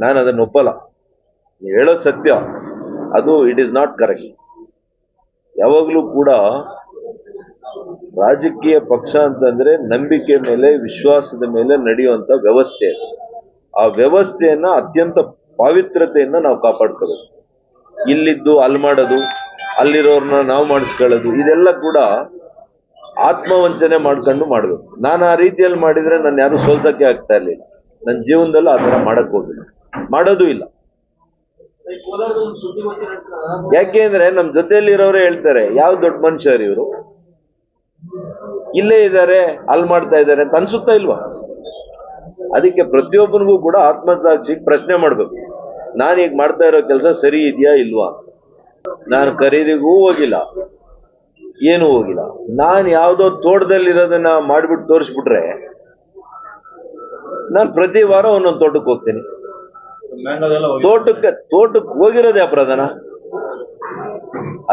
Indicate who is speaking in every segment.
Speaker 1: ನಾನು ಅದನ್ನು ಒಪ್ಪಲ್ಲ. ನೀವು ಹೇಳೋದು ಸತ್ಯ, ಅದು ಇಟ್ ಈಸ್ ನಾಟ್ ಕರೆಕ್ಟ್. ಯಾವಾಗಲೂ ಕೂಡ ರಾಜಕೀಯ ಪಕ್ಷ ಅಂತಂದ್ರೆ ನಂಬಿಕೆ ಮೇಲೆ, ವಿಶ್ವಾಸದ ಮೇಲೆ ನಡೆಯುವಂತ ವ್ಯವಸ್ಥೆ. ಆ ವ್ಯವಸ್ಥೆಯನ್ನ ಅತ್ಯಂತ ಪಾವಿತ್ರತೆಯಿಂದ ನಾವು ಕಾಪಾಡ್ಕೋಬೇಕು. ಇಲ್ಲಿದ್ದು ಅಲ್ಲಿ ಮಾಡೋದು, ಅಲ್ಲಿರೋರ್ನ ನಾವು ಮಾಡಿಸ್ಕೊಳ್ಳೋದು, ಇದೆಲ್ಲ ಕೂಡ ಆತ್ಮವಂಚನೆ ಮಾಡ್ಕೊಂಡು ಮಾಡ್ಬೇಕು. ನಾನು ಆ ರೀತಿಯಲ್ಲಿ ಮಾಡಿದ್ರೆ ನಾನು ಯಾರು ಸೋಲ್ಸಕ್ಕೆ ಆಗ್ತಾ ಇರ್ಲಿಲ್ಲ. ನನ್ನ ಜೀವನದಲ್ಲೂ ಆ ಥರ ಮಾಡಕ್ ಹೋಗಿಲ್ಲ, ಮಾಡೋದು ಇಲ್ಲ. ಯಾಕೆ ಅಂದ್ರೆ ನಮ್ ಜೊತೆಯಲ್ಲಿರೋರೇ ಹೇಳ್ತಾರೆ, ಯಾವ ದೊಡ್ಡ ಮನುಷ್ಯರು ಇವರು, ಇಲ್ಲೇ ಇದ್ದಾರೆ, ಅಲ್ಲಿ ಮಾಡ್ತಾ ಇದ್ದಾರೆ ಅಂತ ಅನ್ಸುತ್ತಾ ಇಲ್ವಾ? ಅದಕ್ಕೆ ಪ್ರತಿಯೊಬ್ಬನಿಗೂ ಕೂಡ ಆತ್ಮಸಾಕ್ಷಿ ಪ್ರಶ್ನೆ ಮಾಡ್ಬೇಕು, ನಾನೀಗ ಮಾಡ್ತಾ ಇರೋ ಕೆಲಸ ಸರಿ ಇದೆಯಾ ಇಲ್ವಾ. ನಾನು ಖರೀದಿಗೂ ಹೋಗಿಲ್ಲ, ಏನು ಹೋಗಿಲ್ಲ. ನಾನು ಯಾವುದೋ ತೋಟದಲ್ಲಿರೋದನ್ನ ಮಾಡ್ಬಿಟ್ಟು ತೋರಿಸ್ಬಿಟ್ರೆ, ನಾನು ಪ್ರತಿ ವಾರ ಒಂದೊಂದು ತೋಟಕ್ಕೆ ಹೋಗ್ತೀನಿ. ತೋಟಕ್ಕೆ ಹೋಗಿರೋದೇ ಅಪರಾಧನ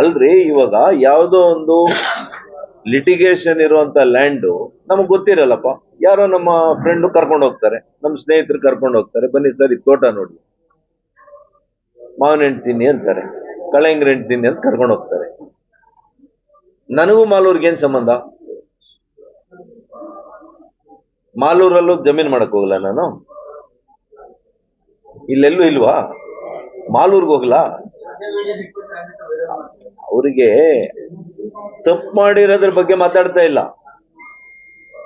Speaker 1: ಅಲ್ರಿ? ಇವಾಗ ಯಾವುದೋ ಒಂದು ಲಿಟಿಗೇಷನ್ ಇರುವಂತ ಲ್ಯಾಂಡು ನಮಗ್ ಗೊತ್ತಿರಲ್ಲಪ್ಪ, ಯಾರೋ ನಮ್ಮ ಫ್ರೆಂಡ್ ಕರ್ಕೊಂಡು ಹೋಗ್ತಾರೆ, ನಮ್ಮ ಸ್ನೇಹಿತರು ಕರ್ಕೊಂಡು ಹೋಗ್ತಾರೆ, ಬನ್ನಿ ಸರ್ ಈ ತೋಟ ನೋಡಿ, ಮಾವಿನ ಹಣ್ಣು ತಿನ್ನಿ ಅಂತಾರೆ, ಕಳಂಗ್ರಿ ಹಣ್ಣು ತಿನ್ನಿ ಅಂತ ಕರ್ಕೊಂಡು ಹೋಗ್ತಾರೆ. ನನಗೂ ಮಾಲೂರ್ಗೆ ಏನ್ ಸಂಬಂಧ? ಮಾಲೂರಲ್ಲೂ ಜಮೀನ್ ಮಾಡಕ್ ಹೋಗಲ್ಲ ನಾನು? ಇಲ್ಲೆಲ್ಲೂ ಇಲ್ವಾ? ಮಾಲೂರ್ಗೆ ಹೋಗ್ಲಾ? ಅವರಿಗೆ ತಪ್ಪು ಮಾಡಿರೋದ್ರ ಬಗ್ಗೆ ಮಾತಾಡ್ತಾ ಇಲ್ಲ.